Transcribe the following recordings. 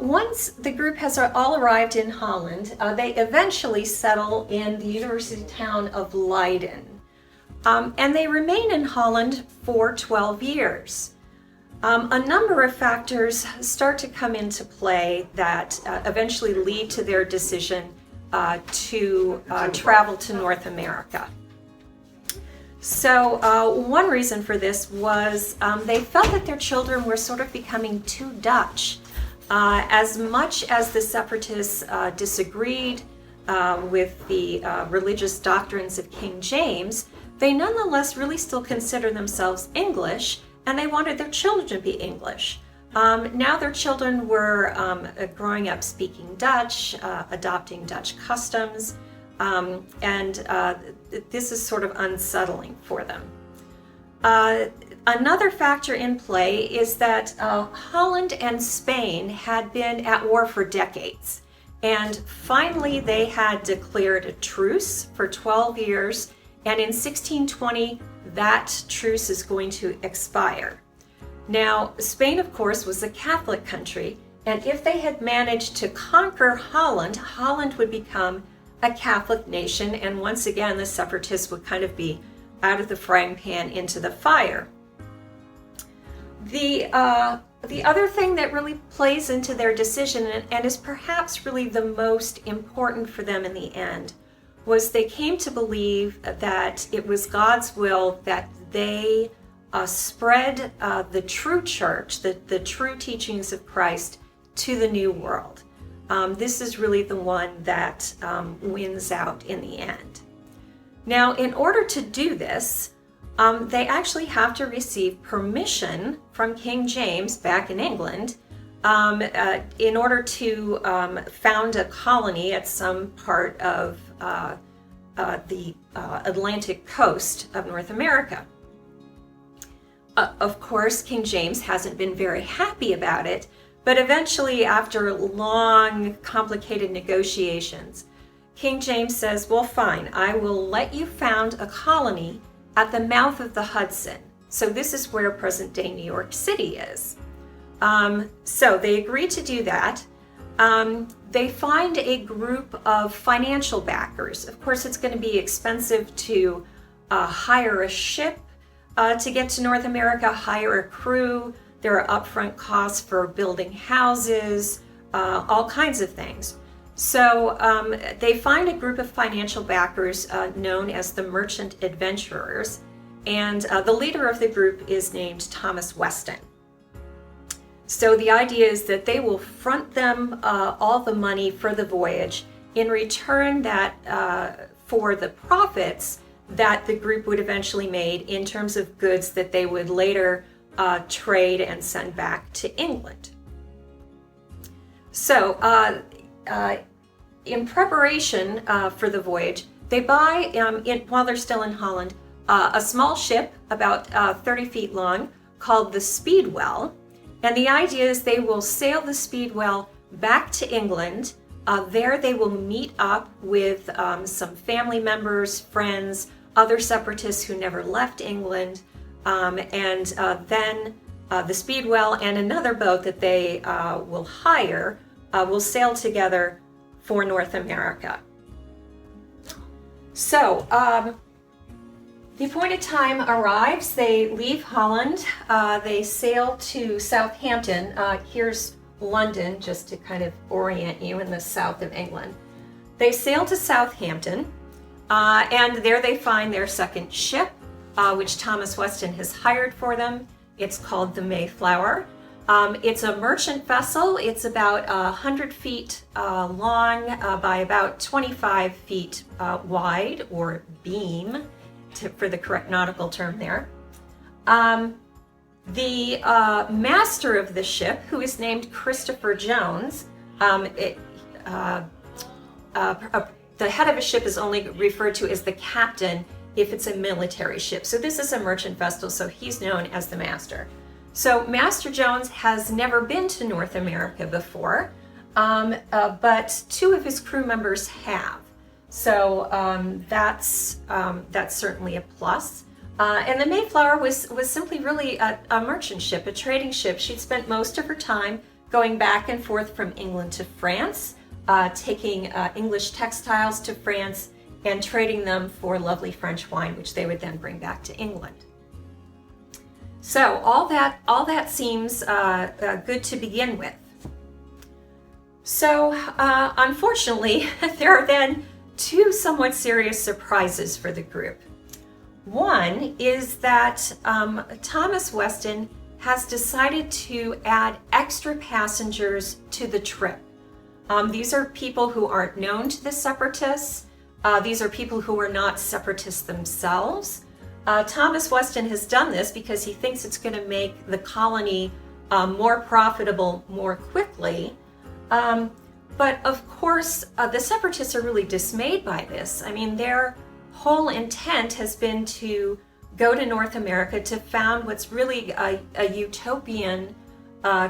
Once the group has all arrived in Holland, they eventually settle in the university town of Leiden. And they remain in Holland for 12 years. A number of factors start to come into play that eventually lead to their decision to travel to North America. So one reason for this was they felt that their children were sort of becoming too Dutch. As much as the separatists disagreed with the religious doctrines of King James, they nonetheless really still consider themselves English, and they wanted their children to be English. Now their children were growing up speaking Dutch, adopting Dutch customs, and this is sort of unsettling for them. Another factor in play is that Holland and Spain had been at war for decades, and finally they had declared a truce for 12 years, and in 1620 that truce is going to expire. Now, Spain, of course, was a Catholic country, and if they had managed to conquer Holland, Holland would become a Catholic nation, and once again the separatists would kind of be out of the frying pan into the fire. The other thing that really plays into their decision, and is perhaps really the most important for them in the end, was they came to believe that it was God's will that they spread the true church, the true teachings of Christ, to the New World. This is really the one that wins out in the end. Now, in order to do this, they actually have to receive permission from King James back in England in order to found a colony at some part of the Atlantic coast of North America. Of course, King James hasn't been very happy about it, but eventually, after long, complicated negotiations, King James says, well, fine, I will let you found a colony at the mouth of the Hudson. So this is where present-day New York City is. So they agree to do that. They find a group of financial backers. Of course, it's going to be expensive to hire a ship to get to North America, hire a crew. There are upfront costs for building houses, all kinds of things. So they find a group of financial backers known as the Merchant Adventurers, and the leader of the group is named Thomas Weston. So the idea is that they will front them all the money for the voyage in return that for the profits that the group would eventually make in terms of goods that they would later trade and send back to England. So in preparation for the voyage, they buy, while they're still in Holland, a small ship about 30 feet long called the Speedwell. And the idea is they will sail the Speedwell back to England. There they will meet up with some family members, friends, other separatists who never left England, and then the Speedwell and another boat that they will hire will sail together for North America. So the appointed time arrives. They leave Holland. They sail to Southampton. Here's London, just to kind of orient you, in the south of England. They sail to Southampton, and there they find their second ship, which Thomas Weston has hired for them. It's called the Mayflower. It's a merchant vessel. It's about 100 feet long by about 25 feet wide, or beam, for the correct nautical term there. The master of the ship, who is named Christopher Jones, the head of a ship is only referred to as the captain if it's a military ship. So this is a merchant vessel, so he's known as the master. So Master Jones has never been to North America before, but two of his crew members have. So that's certainly a plus. And the Mayflower was simply really a merchant ship, a trading ship. She'd spent most of her time going back and forth from England to France, taking English textiles to France and trading them for lovely French wine, which they would then bring back to England. So all that seems good to begin with. So unfortunately, there are then two somewhat serious surprises for the group. One is that Thomas Weston has decided to add extra passengers to the trip. These are people who aren't known to the separatists. These are people who are not separatists themselves. Thomas Weston has done this because he thinks it's going to make the colony more profitable more quickly. But of course, the separatists are really dismayed by this. I mean, their whole intent has been to go to North America to found what's really a utopian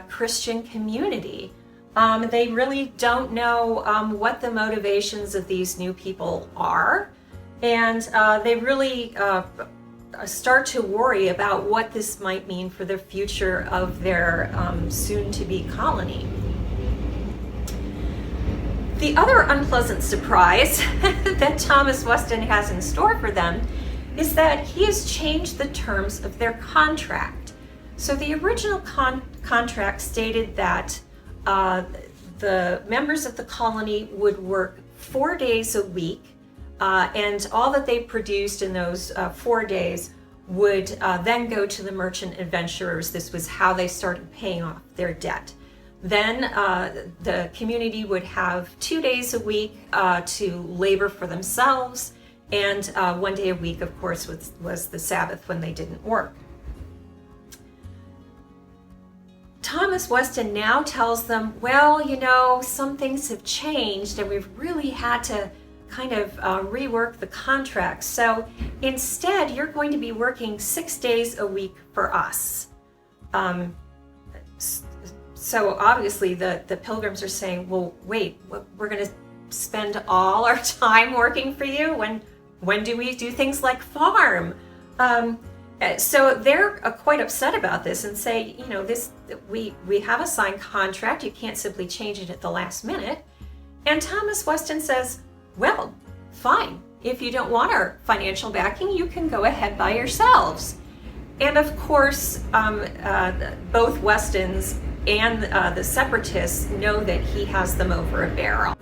Christian community. They really don't know what the motivations of these new people are, and they really start to worry about what this might mean for the future of their soon-to-be colony. The other unpleasant surprise that Thomas Weston has in store for them is that he has changed the terms of their contract. So the original contract stated that the members of the colony would work 4 days a week, and all that they produced in those 4 days would then go to the merchant adventurers. This was how they started paying off their debt. Then the community would have 2 days a week to labor for themselves, and 1 day a week, of course, was the Sabbath when they didn't work. Thomas Weston now tells them, well, you know, some things have changed and we've really had to kind of rework the contract. So instead, you're going to be working 6 days a week for us. So obviously the Pilgrims are saying, well, wait, we're going to spend all our time working for you? When do we do things like farm? So they're quite upset about this and say, you know, we have a signed contract. You can't simply change it at the last minute. And Thomas Weston says, well, fine. If you don't want our financial backing, you can go ahead by yourselves. And of course, both Westons and the separatists know that he has them over a barrel.